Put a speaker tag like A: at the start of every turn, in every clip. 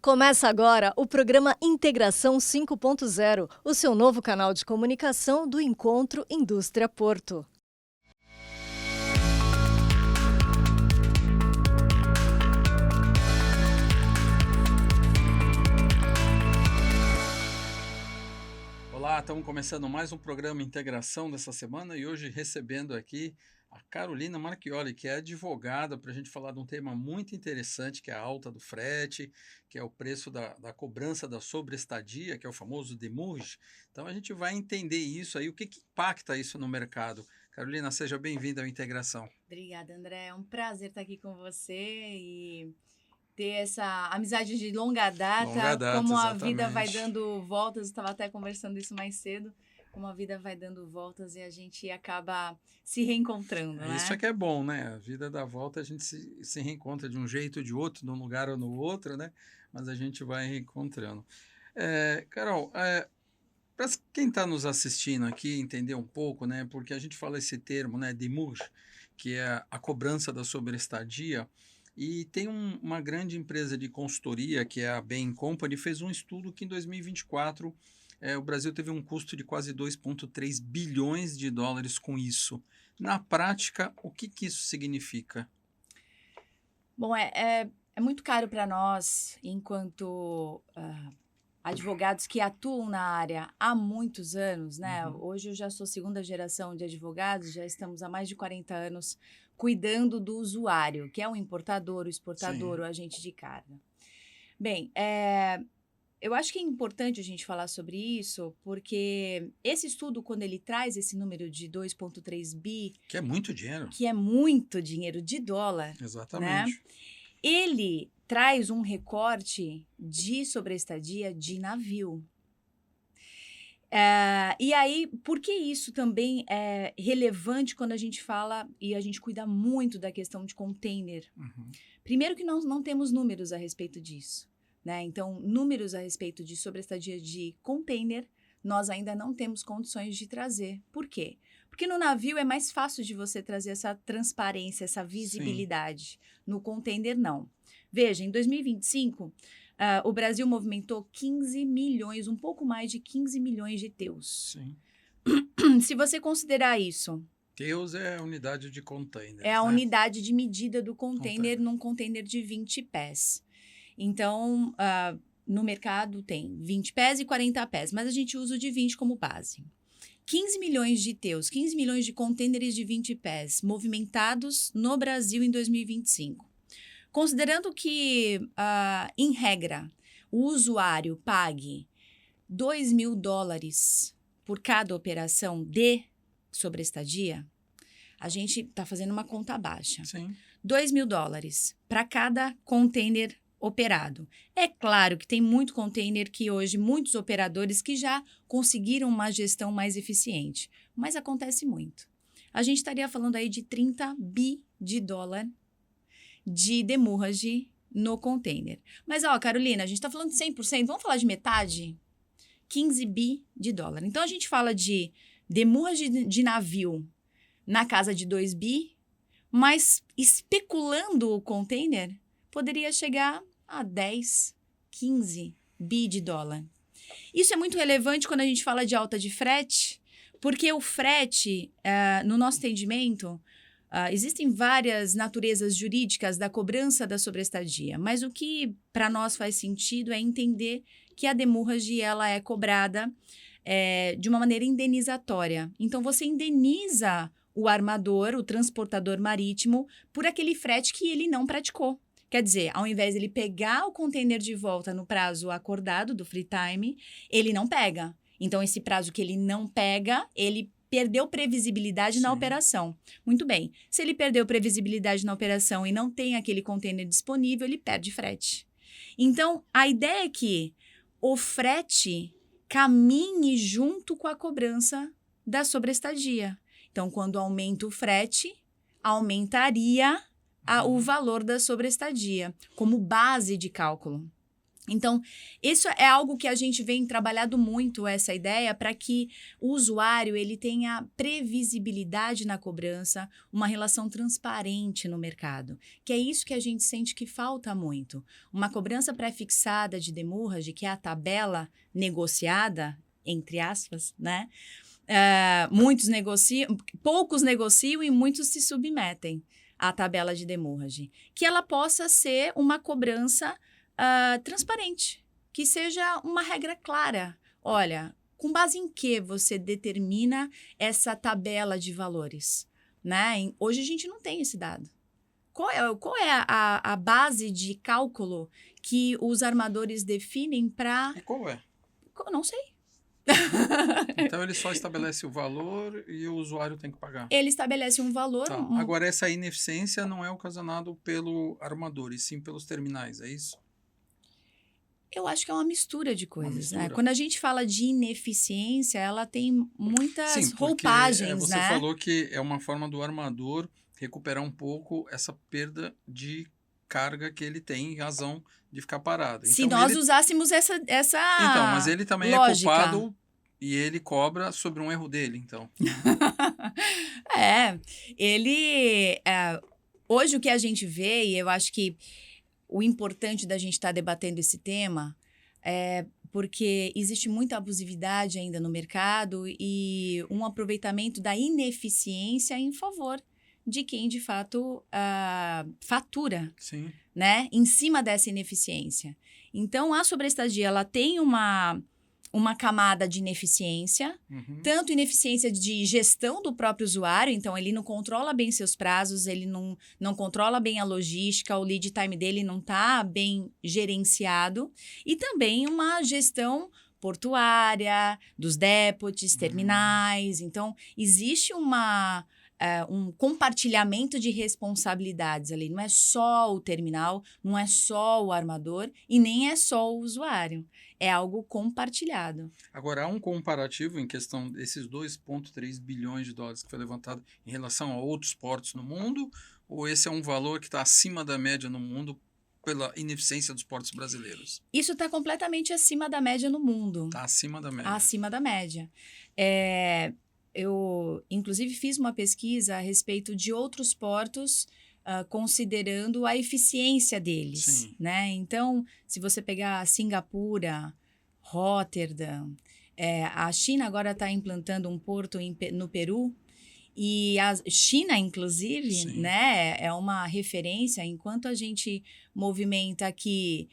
A: Começa agora o programa Integração 5.0, o seu novo canal de comunicação do Encontro Indústria Porto.
B: Olá, estamos começando mais um programa Integração dessa semana e hoje recebendo aqui a Carolina Marchioli, que é advogada, para a gente falar de um tema muito interessante, que é a alta do frete, que é o preço da cobrança da sobreestadia, que é o famoso demurge. Então a gente vai entender isso aí, o que impacta isso no mercado. Carolina, seja bem-vinda ao Integração.
C: Obrigada, André. É um prazer estar aqui com você e ter essa amizade de longa data, como a vida vai dando voltas. Eu estava até conversando isso mais cedo, como a vida vai dando voltas e a gente acaba se reencontrando, né?
B: Isso é que é bom, né? A vida dá volta, a gente se reencontra de um jeito ou de outro, num lugar ou no outro, né? Mas a gente vai reencontrando. Carol, para quem está nos assistindo aqui entender um pouco, né? Porque a gente fala esse termo, né? Demurge, que é a cobrança da sobreestadia. E tem uma grande empresa de consultoria, que é a Bain Company, fez um estudo que em 2024 o Brasil teve um custo de quase 2,3 bilhões de dólares com isso. Na prática, o que isso significa?
C: Bom, é muito caro para nós, enquanto advogados que atuam na área há muitos anos, né?
B: Uhum.
C: Hoje eu já sou segunda geração de advogados, já estamos há mais de 40 anos cuidando do usuário, que é o importador, o exportador,
B: Sim.
C: o agente de carga. Bem, eu acho que é importante a gente falar sobre isso, porque esse estudo, quando ele traz esse número de 2,3 bi,
B: Que é muito dinheiro.
C: que é muito dinheiro de dólar,
B: Exatamente.
C: né? Ele traz um recorte de sobreestadia de navio. E aí, por que isso também é relevante quando a gente fala e a gente cuida muito da questão de container?
B: Uhum.
C: Primeiro que nós não temos números a respeito disso, né? Então, números a respeito de sobreestadia de container, nós ainda não temos condições de trazer. Por quê? Porque no navio é mais fácil de você trazer essa transparência, essa visibilidade. Sim. No container, não. Veja, em 2025, o Brasil movimentou 15 milhões, um pouco mais de 15 milhões de TEUs.
B: Sim.
C: Se você considerar isso...
B: TEUs é a unidade de container.
C: É a unidade de medida do container num container de 20 pés. Então, no mercado tem 20 pés e 40 pés, mas a gente usa o de 20 como base. 15 milhões de TEUs, 15 milhões de containers de 20 pés movimentados no Brasil em 2025. Considerando que, em regra, o usuário pague $2.000 por cada operação de sobreestadia, a gente está fazendo uma conta baixa.
B: Sim.
C: $2.000 para cada container operado. É claro que tem muito container que hoje, muitos operadores que já conseguiram uma gestão mais eficiente, mas acontece muito. A gente estaria falando aí de 30 bi de dólar de demurrage no container. Mas, Carolina, a gente está falando de 100%, vamos falar de metade? 15 bi de dólar. Então, a gente fala de demurrage de navio na casa de 2 bi, mas especulando o container, poderia chegar a 10, 15 bi de dólar. Isso é muito relevante quando a gente fala de alta de frete, porque o frete, no nosso entendimento, existem várias naturezas jurídicas da cobrança da sobreestadia, mas o que para nós faz sentido é entender que a demurrage ela é cobrada de uma maneira indenizatória. Então, você indeniza o armador, o transportador marítimo, por aquele frete que ele não praticou. Quer dizer, ao invés de ele pegar o container de volta no prazo acordado do free time, ele não pega. Então, esse prazo que ele não pega, ele perdeu previsibilidade na operação. Muito bem. Se ele perdeu previsibilidade na operação e não tem aquele container disponível, ele perde frete. Então, a ideia é que o frete caminhe junto com a cobrança da sobreestadia. Então, quando aumenta o frete, aumentaria o valor da sobreestadia como base de cálculo. Então, isso é algo que a gente vem trabalhando muito, essa ideia, para que o usuário ele tenha previsibilidade na cobrança, uma relação transparente no mercado, que é isso que a gente sente que falta muito. Uma cobrança pré-fixada de demurrage, que é a tabela negociada, entre aspas, né? Muitos negociam, poucos negociam e muitos se submetem à tabela de demurrage. Que ela possa ser uma cobrança transparente, que seja uma regra clara. Olha, com base em que você determina essa tabela de valores? Né? Hoje a gente não tem esse dado. Qual é a base de cálculo que os armadores definem para...
B: E qual é?
C: Não sei.
B: Então ele só estabelece o valor e o usuário tem que pagar.
C: Ele estabelece um valor...
B: Tá. Agora, essa ineficiência não é ocasionada pelo armador, e sim pelos terminais, é isso?
C: Eu acho que é uma mistura de coisas,
B: mistura.
C: né? Quando a gente fala de ineficiência, ela tem muitas
B: Sim, porque
C: roupagens,
B: você
C: né?
B: falou que é uma forma do armador recuperar um pouco essa perda de carga que ele tem em razão de ficar parado.
C: Se
B: Então,
C: nós usássemos essa
B: Então, mas ele também
C: lógica.
B: é culpado e ele cobra sobre um erro dele, então.
C: Hoje o que a gente vê, e eu acho que o importante da gente estar debatendo esse tema é porque existe muita abusividade ainda no mercado e um aproveitamento da ineficiência em favor de quem, de fato, fatura,
B: Sim.
C: né? Em cima dessa ineficiência. Então, a sobreestadia, ela tem uma camada de ineficiência, tanto ineficiência de gestão do próprio usuário, então ele não controla bem seus prazos, ele não controla bem a logística, o lead time dele não está bem gerenciado, e também uma gestão portuária, dos depots, terminais. Então, existe um compartilhamento de responsabilidades ali. Não é só o terminal, não é só o armador e nem é só o usuário. É algo compartilhado.
B: Agora, há um comparativo em questão desses 2,3 bilhões de dólares que foi levantado em relação a outros portos no mundo? Ou esse é um valor que está acima da média no mundo pela ineficiência dos portos brasileiros?
C: Isso está completamente acima da média no mundo.
B: Está acima da média.
C: Acima da média. Eu, inclusive, fiz uma pesquisa a respeito de outros portos, considerando a eficiência deles.
B: Sim.
C: Né? Então, se você pegar Singapura, Rotterdam, a China agora está implantando um porto no Peru, e a China, inclusive, né, é uma referência. Enquanto a gente movimenta aqui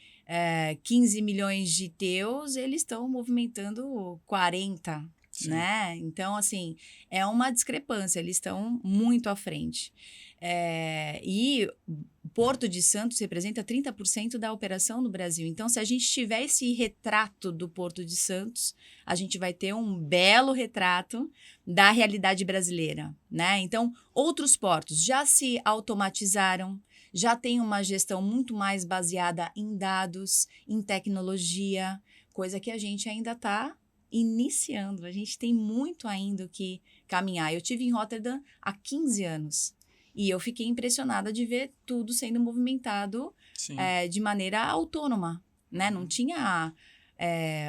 C: 15 milhões de teus, eles estão movimentando 40. Né? Então, assim, é uma discrepância, eles estão muito à frente. E o Porto de Santos representa 30% da operação no Brasil. Então, se a gente tiver esse retrato do Porto de Santos, a gente vai ter um belo retrato da realidade brasileira. Né? Então, outros portos já se automatizaram, já tem uma gestão muito mais baseada em dados, em tecnologia, coisa que a gente ainda está iniciando. A gente tem muito ainda o que caminhar. Eu estive em Rotterdam há 15 anos e eu fiquei impressionada de ver tudo sendo movimentado de maneira autônoma. Né? Não tinha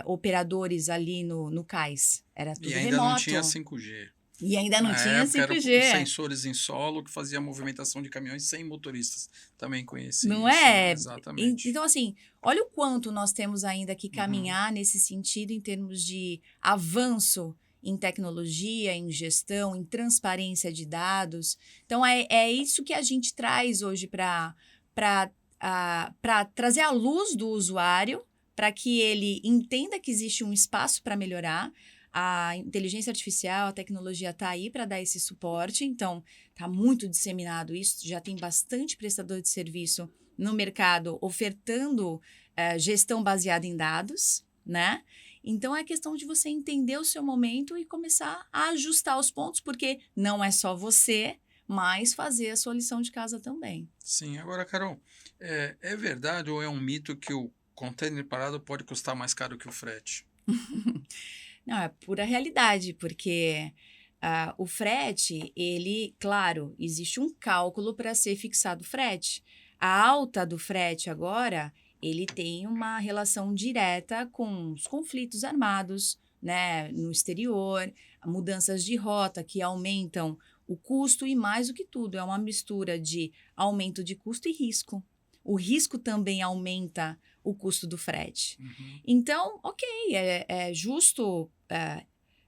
C: operadores ali no cais. Era tudo remoto.
B: E ainda não tinha 5G.
C: E ainda não tinha 5G.
B: Eram sensores em solo que fazia a movimentação de caminhões sem motoristas. Também conheci
C: não
B: isso.
C: É?
B: Exatamente.
C: Então, assim, olha o quanto nós temos ainda que caminhar nesse sentido em termos de avanço em tecnologia, em gestão, em transparência de dados. Então, é isso que a gente traz hoje para trazer à luz do usuário, para que ele entenda que existe um espaço para melhorar. A inteligência artificial, a tecnologia está aí para dar esse suporte, então está muito disseminado isso, já tem bastante prestador de serviço no mercado ofertando gestão baseada em dados, né? Então é questão de você entender o seu momento e começar a ajustar os pontos, porque não é só você, mas fazer a sua lição de casa também.
B: Sim, agora, Carol, é verdade ou é um mito que o container parado pode custar mais caro que o frete?
C: Não, é pura realidade, porque o frete, ele, claro, existe um cálculo para ser fixado o frete. A alta do frete agora, ele tem uma relação direta com os conflitos armados, né, no exterior, mudanças de rota que aumentam o custo e, mais do que tudo, é uma mistura de aumento de custo e risco. O risco também aumenta o custo do frete.
B: Uhum.
C: Então, ok, é justo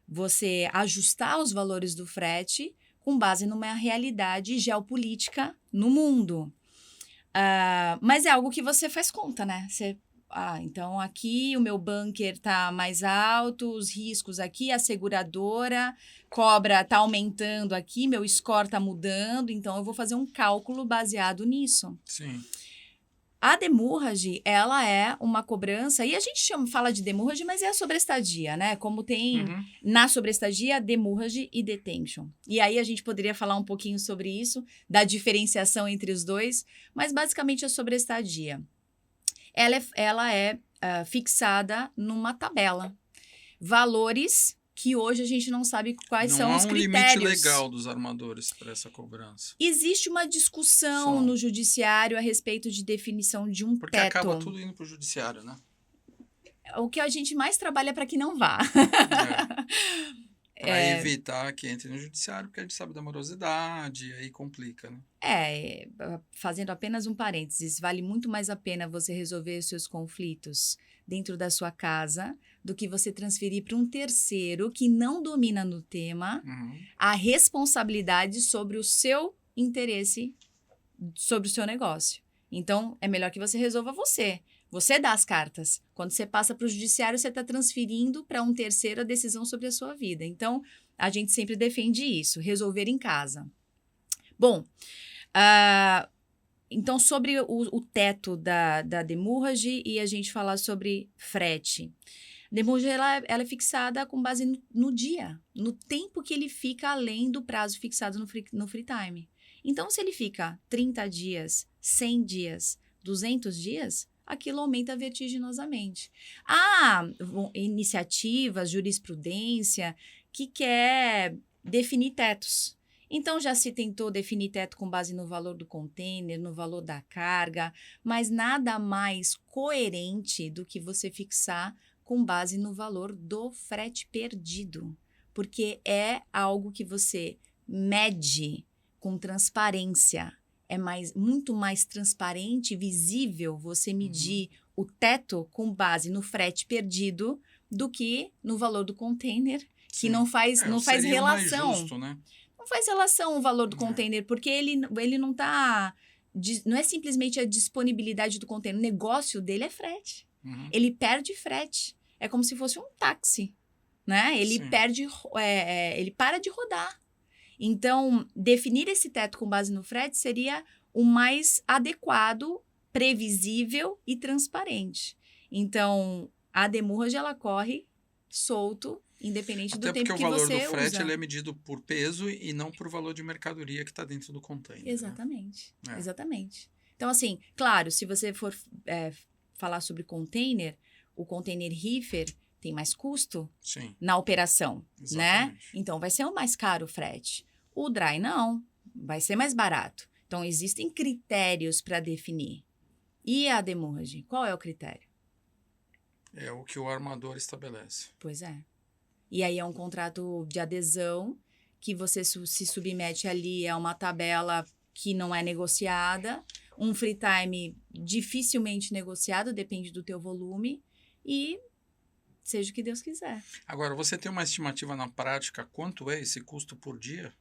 C: você ajustar os valores do frete com base numa realidade geopolítica no mundo. Mas é algo que você faz conta, né? Então aqui o meu bunker tá mais alto, os riscos aqui, a seguradora cobra tá aumentando aqui, meu score tá mudando, então eu vou fazer um cálculo baseado nisso.
B: Sim.
C: A demurrage, ela é uma cobrança, e a gente fala de demurrage, mas é a sobreestadia, né? Como tem na sobreestadia, demurrage e detention. E aí a gente poderia falar um pouquinho sobre isso, da diferenciação entre os dois, mas basicamente a sobreestadia. Ela é fixada numa tabela. Valores que hoje a gente não sabe quais são os critérios.
B: Não há um limite legal dos armadores para essa cobrança.
C: Existe uma discussão no judiciário a respeito de definição de um teto.
B: Porque acaba tudo indo para o judiciário, né?
C: O que a gente mais trabalha é para que não vá.
B: Para evitar que entre no judiciário, porque a gente sabe da morosidade, aí complica, né?
C: Fazendo apenas um parênteses, vale muito mais a pena você resolver os seus conflitos dentro da sua casa do que você transferir para um terceiro que não domina no tema a responsabilidade sobre o seu interesse, sobre o seu negócio. Então, é melhor que você resolva você. Você dá as cartas. Quando você passa para o judiciário, você está transferindo para um terceiro a decisão sobre a sua vida. Então, a gente sempre defende isso, resolver em casa. Bom, então, sobre o teto da demurrage e a gente falar sobre frete. Demurrage, ela é fixada com base no dia, no tempo que ele fica além do prazo fixado no free time. Então, se ele fica 30 dias, 100 dias, 200 dias, aquilo aumenta vertiginosamente. Há iniciativas, jurisprudência, que quer definir tetos. Então, já se tentou definir teto com base no valor do container, no valor da carga, mas nada mais coerente do que você fixar com base no valor do frete perdido, porque é algo que você mede com transparência. É muito mais transparente e visível você medir o teto com base no frete perdido do que no valor do container, que não faz relação.
B: Mais justo, né?
C: Não faz relação o valor do container, porque ele não está... Não é simplesmente a disponibilidade do container. O negócio dele é frete. Ele perde frete. É como se fosse um táxi, né? Ele perde... ele para de rodar. Então, definir esse teto com base no frete seria o mais adequado, previsível e transparente. Então, a demurrage, ela corre solto, independente do tempo que você usa. Até porque o valor do frete
B: ele é medido por peso e não por valor de mercadoria que está dentro do container.
C: Exatamente, né? Exatamente. Então, assim, claro, se você for falar sobre container, o container reefer tem mais custo na operação, né? Então, vai ser o mais caro o frete. O dry não, vai ser mais barato. Então, existem critérios para definir. E a demurrage, qual é o critério?
B: É o que o armador estabelece.
C: Pois é. E aí é um contrato de adesão que você se submete ali a uma tabela que não é negociada, um free time dificilmente negociado, depende do teu volume, e seja o que Deus quiser.
B: Agora, você tem uma estimativa na prática quanto é esse custo por dia?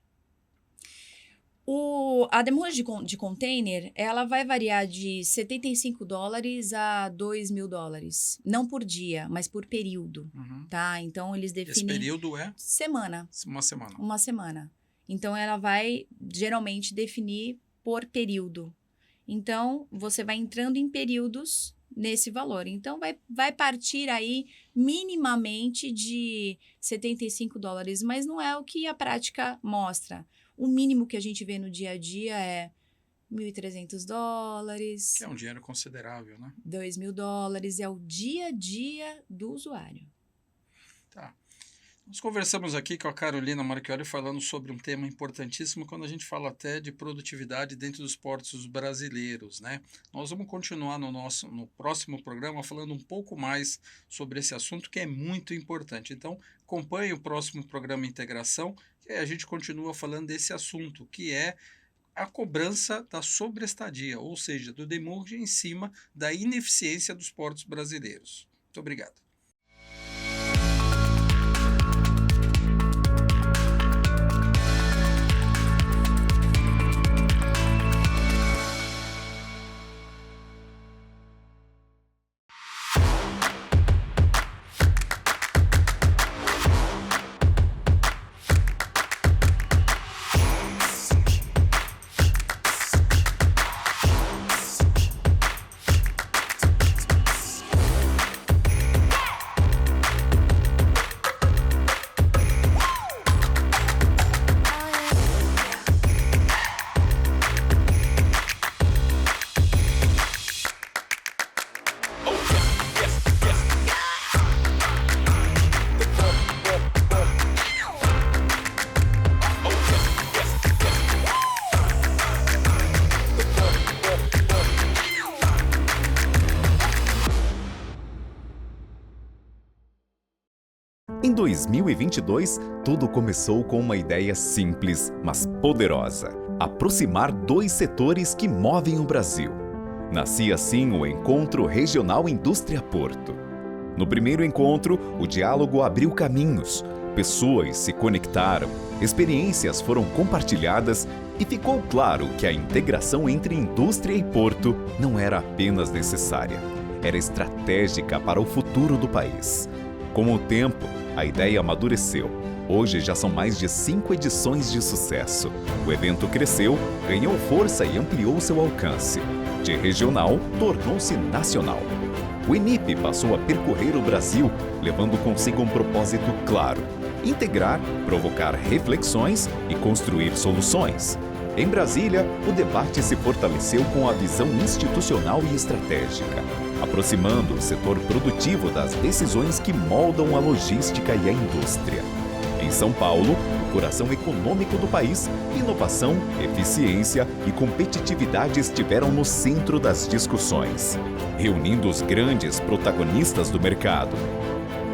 C: A demurrage de container, ela vai variar de $75 a $2.000. Não por dia, mas por período, tá? Então, eles definem...
B: Esse período é?
C: Semana.
B: Uma semana.
C: Uma semana. Então, ela vai, geralmente, definir por período. Então, você vai entrando em períodos nesse valor. Então, vai partir aí minimamente de $75, mas não é o que a prática mostra. O mínimo que a gente vê no dia a dia é $1.300.
B: Que é um dinheiro considerável, né?
C: $2.000. É o dia a dia do usuário.
B: Tá. Nós conversamos aqui com a Carolina Marchiori falando sobre um tema importantíssimo quando a gente fala até de produtividade dentro dos portos brasileiros, né? Nós vamos continuar no próximo programa falando um pouco mais sobre esse assunto que é muito importante. Então, acompanhe o próximo programa Integração, que a gente continua falando desse assunto, que é a cobrança da sobreestadia, ou seja, do demurge em cima da ineficiência dos portos brasileiros. Muito obrigado.
D: Em 2022, tudo começou com uma ideia simples, mas poderosa: aproximar dois setores que movem o Brasil. Nascia assim o Encontro Regional Indústria Porto. No primeiro encontro, o diálogo abriu caminhos, pessoas se conectaram, experiências foram compartilhadas e ficou claro que a integração entre indústria e porto não era apenas necessária, era estratégica para o futuro do país. Com o tempo, a ideia amadureceu. Hoje já são mais de 5 edições de sucesso. O evento cresceu, ganhou força e ampliou seu alcance. De regional, tornou-se nacional. O ENIP passou a percorrer o Brasil, levando consigo um propósito claro: integrar, provocar reflexões e construir soluções. Em Brasília, o debate se fortaleceu com a visão institucional e estratégica, aproximando o setor produtivo das decisões que moldam a logística e a indústria. Em São Paulo, o coração econômico do país, inovação, eficiência e competitividade estiveram no centro das discussões, reunindo os grandes protagonistas do mercado.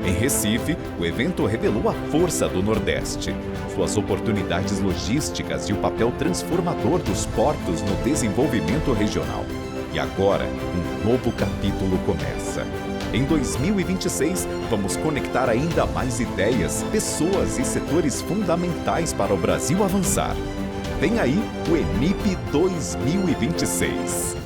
D: Em Recife, o evento revelou a força do Nordeste, suas oportunidades logísticas e o papel transformador dos portos no desenvolvimento regional. E agora, um novo capítulo começa. Em 2026, vamos conectar ainda mais ideias, pessoas e setores fundamentais para o Brasil avançar. Vem aí o ENIP 2026.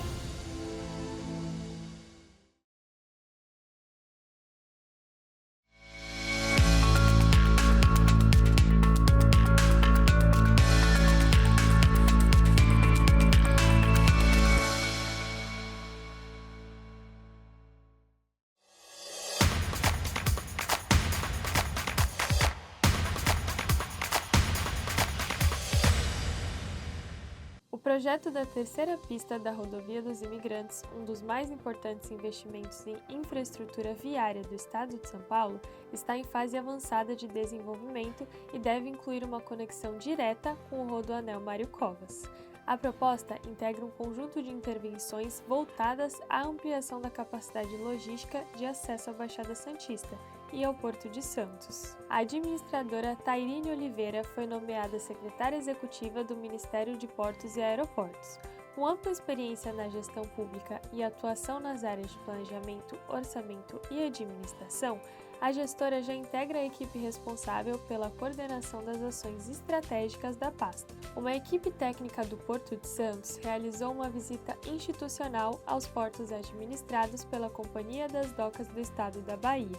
E: O projeto da terceira pista da Rodovia dos Imigrantes, um dos mais importantes investimentos em infraestrutura viária do estado de São Paulo, está em fase avançada de desenvolvimento e deve incluir uma conexão direta com o Rodoanel Mário Covas. A proposta integra um conjunto de intervenções voltadas à ampliação da capacidade logística de acesso à Baixada Santista e ao Porto de Santos. A administradora Tairine Oliveira foi nomeada secretária executiva do Ministério de Portos e Aeroportos. Com ampla experiência na gestão pública e atuação nas áreas de planejamento, orçamento e administração, a gestora já integra a equipe responsável pela coordenação das ações estratégicas da pasta. Uma equipe técnica do Porto de Santos realizou uma visita institucional aos portos administrados pela Companhia das Docas do Estado da Bahia.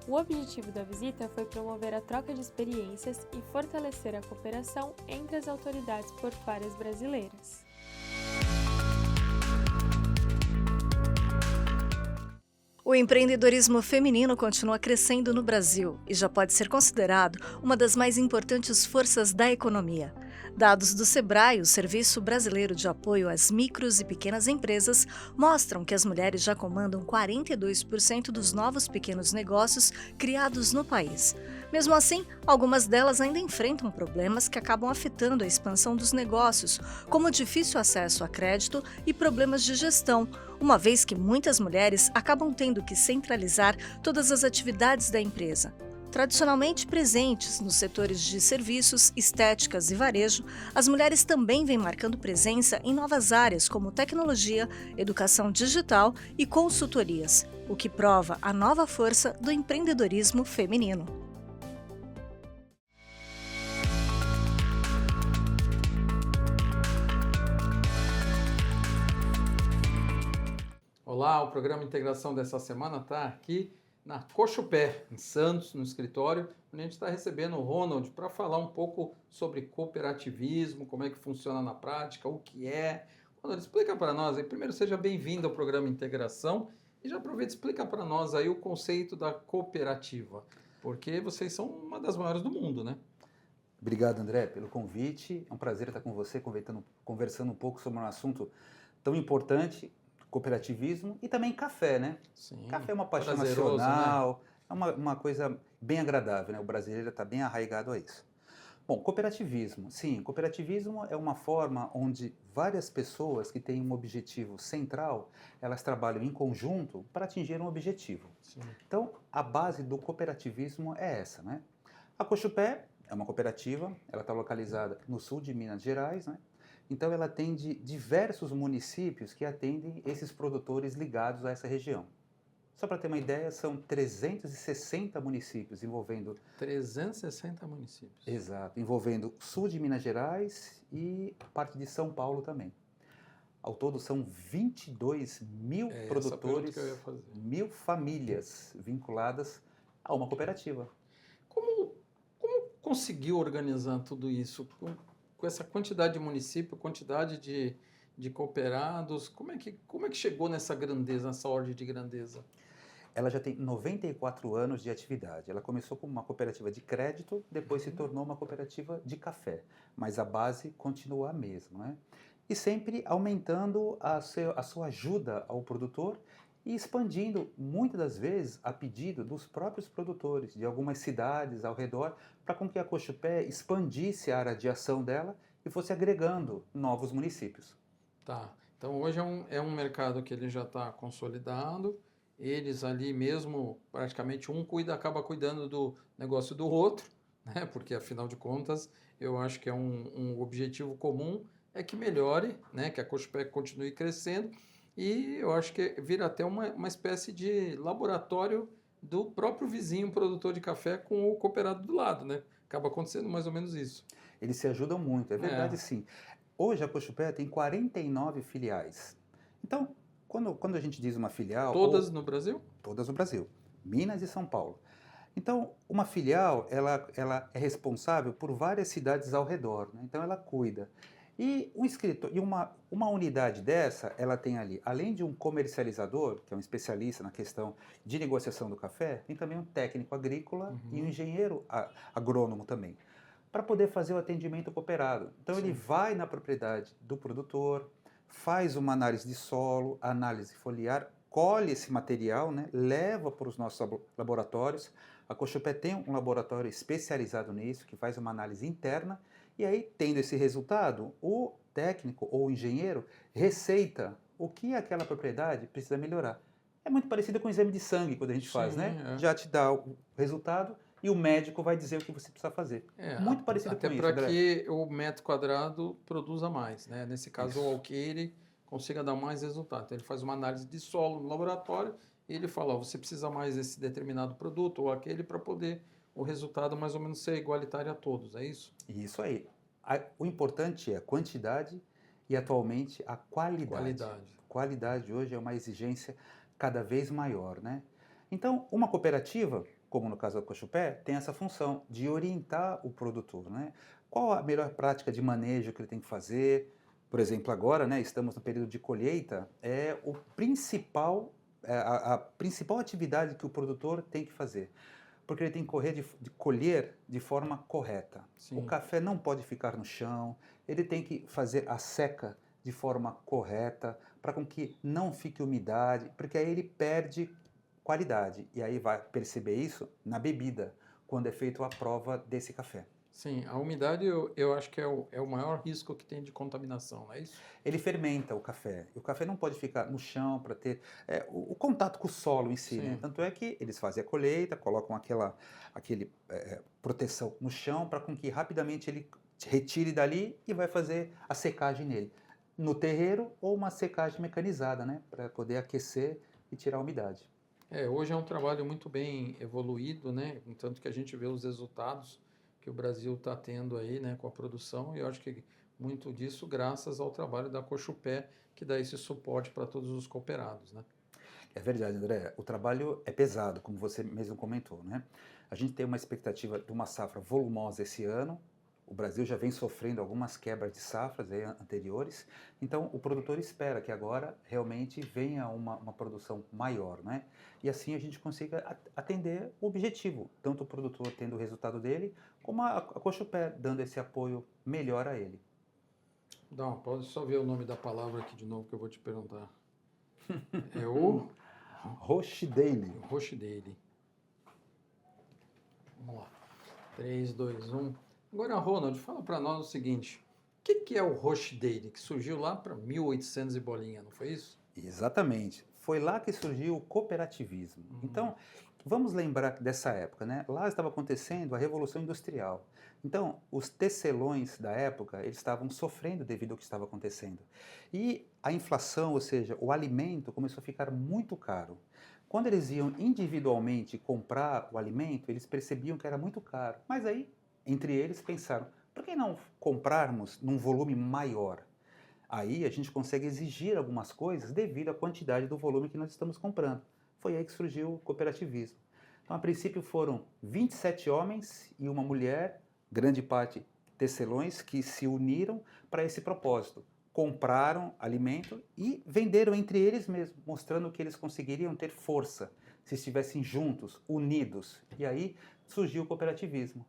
E: O objetivo da visita foi promover a troca de experiências e fortalecer a cooperação entre as autoridades portuárias brasileiras.
A: O empreendedorismo feminino continua crescendo no Brasil e já pode ser considerado uma das mais importantes forças da economia. Dados do SEBRAE, o Serviço Brasileiro de Apoio às Micros e Pequenas Empresas, mostram que as mulheres já comandam 42% dos novos pequenos negócios criados no país. Mesmo assim, algumas delas ainda enfrentam problemas que acabam afetando a expansão dos negócios, como o difícil acesso a crédito e problemas de gestão, uma vez que muitas mulheres acabam tendo que centralizar todas as atividades da empresa. Tradicionalmente presentes nos setores de serviços, estéticas e varejo, as mulheres também vêm marcando presença em novas áreas como tecnologia, educação digital e consultorias, o que prova a nova força do empreendedorismo feminino.
B: Olá, o programa Integração dessa semana está aqui na Cochupé, em Santos, no escritório, onde a gente está recebendo o Ronald para falar um pouco sobre cooperativismo, como é que funciona na prática, o que é. Ronald, explica para nós aí. Primeiro, seja bem-vindo ao programa Integração e já aproveita e explica para nós aí o conceito da cooperativa, porque vocês são uma das maiores do mundo, né?
F: Obrigado, André, pelo convite. É um prazer estar com você, conversando um pouco sobre um assunto tão importante, cooperativismo e também café, né?
B: Sim.
F: Café é uma paixão
B: Prazeroso,
F: nacional, né? É uma coisa bem agradável, né? O brasileiro está bem arraigado a isso. Bom, cooperativismo. Sim, cooperativismo é uma forma onde várias pessoas que têm um objetivo central, elas trabalham em conjunto para atingir um objetivo.
B: Sim.
F: Então, a base do cooperativismo é essa, né? A Cochupé é uma cooperativa, ela está localizada no sul de Minas Gerais, né? Então ela atende diversos municípios que atendem esses produtores ligados a essa região. Só para ter uma ideia, são 360 municípios envolvendo...
B: 360 municípios.
F: Exato, envolvendo sul de Minas Gerais e parte de São Paulo também. Ao todo são 22 mil produtores,
B: que eu ia fazer.
F: 1000 famílias vinculadas a uma cooperativa.
B: Como conseguiu organizar tudo isso? Com essa quantidade de município, quantidade de cooperados, como é que chegou nessa grandeza, nessa ordem de grandeza?
F: Ela já tem 94 anos de atividade. Ela começou como uma cooperativa de crédito, depois se tornou uma cooperativa de café, mas a base continua a mesma, né? E sempre aumentando a sua ajuda ao produtor e expandindo, muitas das vezes, a pedido dos próprios produtores de algumas cidades ao redor, para com que a Cochupé expandisse a área de ação dela e fosse agregando novos municípios.
B: Tá, então hoje é um mercado que ele já está consolidado, eles ali mesmo, praticamente acaba cuidando do negócio do outro, né? Porque afinal de contas, eu acho que é um objetivo comum, é que melhore, né? Que a Cochupé continue crescendo, e eu acho que vira até uma espécie de laboratório do próprio vizinho produtor de café com o cooperado do lado, né? Acaba acontecendo mais ou menos isso.
F: Eles se ajudam muito, é verdade sim. Hoje a Cochupé tem 49 filiais. Então, quando a gente diz uma filial...
B: Todas no Brasil?
F: Todas no Brasil. Minas e São Paulo. Então, uma filial, ela é responsável por várias cidades ao redor, né? Então ela cuida. E uma unidade dessa, ela tem ali, além de um comercializador, que é um especialista na questão de negociação do café, tem também um técnico agrícola e um engenheiro agrônomo também, para poder fazer o atendimento cooperado. Então ele vai na propriedade do produtor, faz uma análise de solo, análise foliar, colhe esse material, né, leva para os nossos laboratórios. A Cochupé tem um laboratório especializado nisso, que faz uma análise interna. E aí, tendo esse resultado, o técnico ou o engenheiro receita o que aquela propriedade precisa melhorar. É muito parecido com o exame de sangue, quando a gente faz, né? Já te dá o resultado e o médico vai dizer o que você precisa fazer. Muito parecido com isso,
B: até para que o metro quadrado produza mais, né? Nesse caso, o alqueire consiga dar mais resultado. Então, ele faz uma análise de solo no laboratório e ele fala, ó, você precisa mais desse determinado produto ou aquele para poder o resultado mais ou menos ser igualitário a todos, é isso?
F: Isso aí. O importante é a quantidade e, atualmente, a qualidade. Qualidade hoje é uma exigência cada vez maior, né? Então, uma cooperativa, como no caso da Cochupé, tem essa função de orientar o produtor, né? Qual a melhor prática de manejo que ele tem que fazer? Por exemplo, agora, né, estamos no período de colheita, a principal atividade que o produtor tem que fazer. porque ele tem que de colher de forma correta.
B: Sim.
F: O café não pode ficar no chão, ele tem que fazer a seca de forma correta, para com que não fique umidade, porque aí ele perde qualidade. E aí vai perceber isso na bebida, quando é feita a prova desse café.
B: Sim, a umidade eu acho que é o maior risco que tem de contaminação, não é isso?
F: Ele fermenta o café. E o café não pode ficar no chão para ter o contato com o solo em si. Né?
B: Sim.
F: Tanto é que eles fazem a colheita, colocam aquele proteção no chão para com que rapidamente ele retire dali e vai fazer a secagem nele. No terreiro ou uma secagem mecanizada, né? Para poder aquecer e tirar a umidade.
B: Hoje é um trabalho muito bem evoluído, né? Tanto que a gente vê os resultados que o Brasil está tendo aí, né, com a produção, e eu acho que muito disso graças ao trabalho da Cochupé, que dá esse suporte para todos os cooperados, né?
F: É verdade, André. O trabalho é pesado, como você mesmo comentou, né? A gente tem uma expectativa de uma safra volumosa esse ano. O Brasil já vem sofrendo algumas quebras de safras anteriores, então o produtor espera que agora realmente venha uma produção maior, né? E assim a gente consiga atender o objetivo, tanto o produtor tendo o resultado dele, como a Cochupé dando esse apoio melhor a ele.
B: Não, pode só ver o nome da palavra aqui de novo que eu vou te perguntar. É o
F: Rochdale.
B: Rochdale. Vamos lá. 3, 2, 1. Agora, Ronald, fala para nós o seguinte: o que é o Rochdale, que surgiu lá para 1800 e bolinha, não foi isso?
F: Exatamente. Foi lá que surgiu o cooperativismo. Então, vamos lembrar dessa época, né? Lá estava acontecendo a Revolução Industrial. Então, os tecelões da época, eles estavam sofrendo devido ao que estava acontecendo. E a inflação, ou seja, o alimento começou a ficar muito caro. Quando eles iam individualmente comprar o alimento, eles percebiam que era muito caro. Mas aí, entre eles, pensaram, por que não comprarmos num volume maior? Aí a gente consegue exigir algumas coisas devido à quantidade do volume que nós estamos comprando. Foi aí que surgiu o cooperativismo. Então, a princípio foram 27 homens e uma mulher, grande parte tecelões, que se uniram para esse propósito. Compraram alimento e venderam entre eles mesmos, mostrando que eles conseguiriam ter força se estivessem juntos, unidos. E aí surgiu o cooperativismo.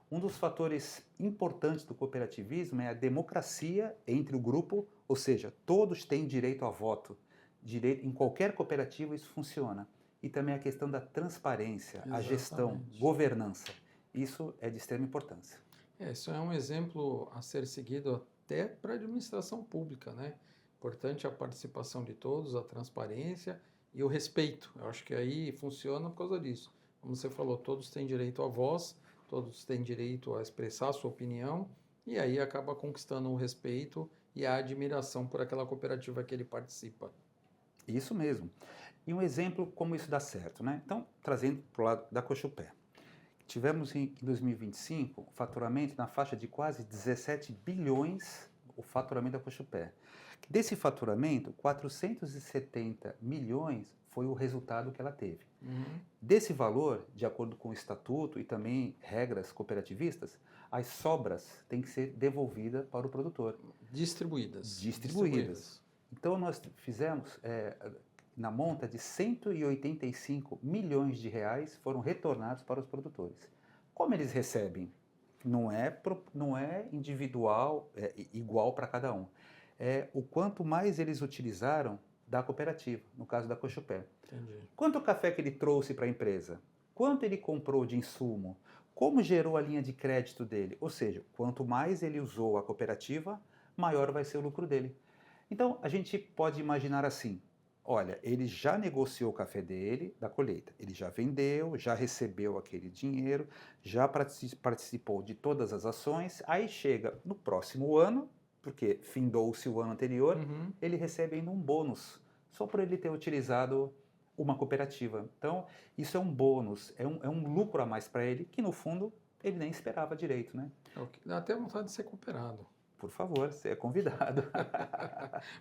F: Um dos fatores importantes do cooperativismo é a democracia entre o grupo, ou seja, todos têm direito a voto. Em qualquer cooperativa isso funciona. E também a questão da transparência,
B: Exatamente.
F: A gestão, governança. Isso é de extrema importância.
B: Isso é um exemplo a ser seguido até para a administração pública, né? Importante a participação de todos, a transparência e o respeito. Eu acho que aí funciona por causa disso. Como você falou, todos têm direito à voz, todos têm direito a expressar a sua opinião, e aí acaba conquistando o respeito e a admiração por aquela cooperativa que ele participa.
F: Isso mesmo. E um exemplo como isso dá certo, né? Então, trazendo para o lado da Cochupé. Tivemos em 2025 o faturamento na faixa de quase 17 bilhões, o faturamento da Cochupé. Desse faturamento, 470 milhões foi o resultado que ela teve. Desse valor, de acordo com o estatuto e também regras cooperativistas, as sobras têm que ser devolvidas para o produtor.
B: Distribuídas.
F: Então nós fizemos, na monta de 185 milhões de reais foram retornados para os produtores. Como eles recebem? Não é individual, igual para cada um. É o quanto mais eles utilizaram da cooperativa, no caso da Cochupé.
B: Entendi.
F: Quanto café que ele trouxe para a empresa? Quanto ele comprou de insumo? Como gerou a linha de crédito dele? Ou seja, quanto mais ele usou a cooperativa, maior vai ser o lucro dele. Então, a gente pode imaginar assim, olha, ele já negociou o café dele, da colheita, ele já vendeu, já recebeu aquele dinheiro, já participou de todas as ações, aí chega no próximo ano, porque findou-se o ano anterior, ele recebe ainda um bônus, só por ele ter utilizado uma cooperativa. Então, isso é um bônus, é um lucro a mais para ele, que no fundo ele nem esperava direito, né?
B: Dá até vontade de ser cooperado.
F: Por favor, você é convidado.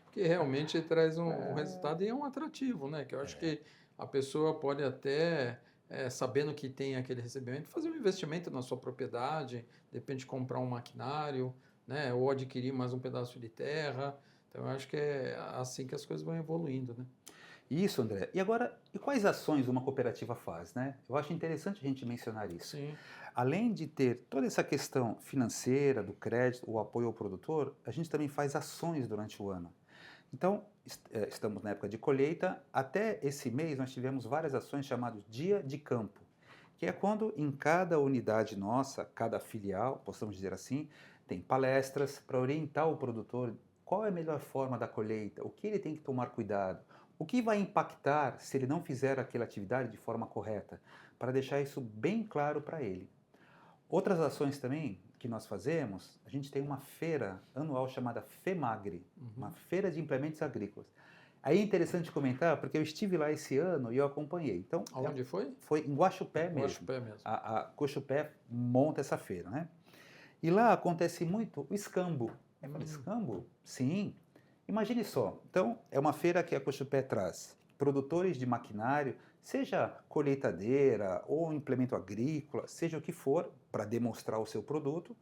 B: Porque realmente traz um resultado e é um atrativo, né? Que eu acho que a pessoa pode até, sabendo que tem aquele recebimento, fazer um investimento na sua propriedade, de repente comprar um maquinário, né? Ou adquirir mais um pedaço de terra. Então, eu acho que é assim que as coisas vão evoluindo, né?
F: Isso, André. E agora, e quais ações uma cooperativa faz, né? Eu acho interessante a gente mencionar isso.
B: Sim.
F: Além de ter toda essa questão financeira, do crédito, o apoio ao produtor, a gente também faz ações durante o ano. Então, estamos na época de colheita. Até esse mês nós tivemos várias ações chamadas Dia de Campo, que é quando em cada unidade nossa, cada filial, possamos dizer assim, tem palestras para orientar o produtor qual é a melhor forma da colheita, o que ele tem que tomar cuidado, o que vai impactar se ele não fizer aquela atividade de forma correta, para deixar isso bem claro para ele. Outras ações também que nós fazemos, a gente tem uma feira anual chamada FEMAGRE, uma feira de implementos agrícolas. Aí é interessante comentar, porque eu estive lá esse ano e eu acompanhei. Então,
B: Aonde foi?
F: foi em Guaxupé mesmo.
B: Guaxupé mesmo.
F: A Guaxupé monta essa feira, né? E lá acontece muito o escambo. Eu falei, escambo? Sim. Imagine só. Então, é uma feira que a Guaxupé traz produtores de maquinário, seja colheitadeira ou implemento agrícola, seja o que for, para demonstrar o seu produto.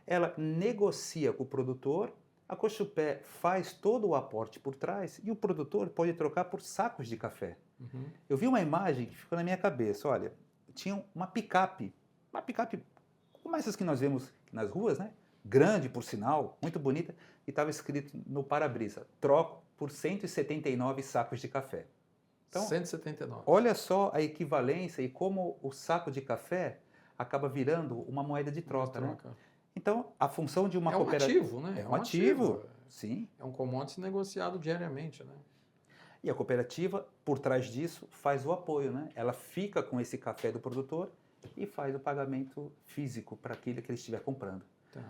F: Ela negocia com o produtor, a Guaxupé faz todo o aporte por trás e o produtor pode trocar por sacos de café. Eu vi uma imagem que ficou na minha cabeça. Olha, tinha uma picape como essas que nós vemos nas ruas, né? Grande, por sinal, muito bonita, e estava escrito no para-brisa, troco por 179 sacos de café. Então,
B: 179.
F: olha só a equivalência e como o saco de café acaba virando uma moeda de troca, né? Então, a função de uma cooperativa...
B: É um ativo, né?
F: É um ativo, sim.
B: É um commodity negociado diariamente, né?
F: E a cooperativa, por trás disso, faz o apoio, né? Ela fica com esse café do produtor e faz o pagamento físico para aquele que ele estiver comprando.
B: Tá.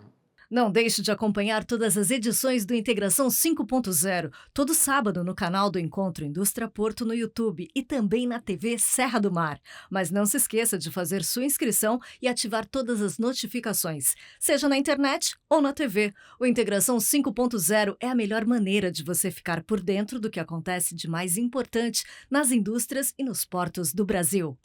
A: Não deixe de acompanhar todas as edições do Integração 5.0, todo sábado no canal do Encontro Indústria Porto no YouTube e também na TV Serra do Mar. Mas não se esqueça de fazer sua inscrição e ativar todas as notificações, seja na internet ou na TV. O Integração 5.0 é a melhor maneira de você ficar por dentro do que acontece de mais importante nas indústrias e nos portos do Brasil.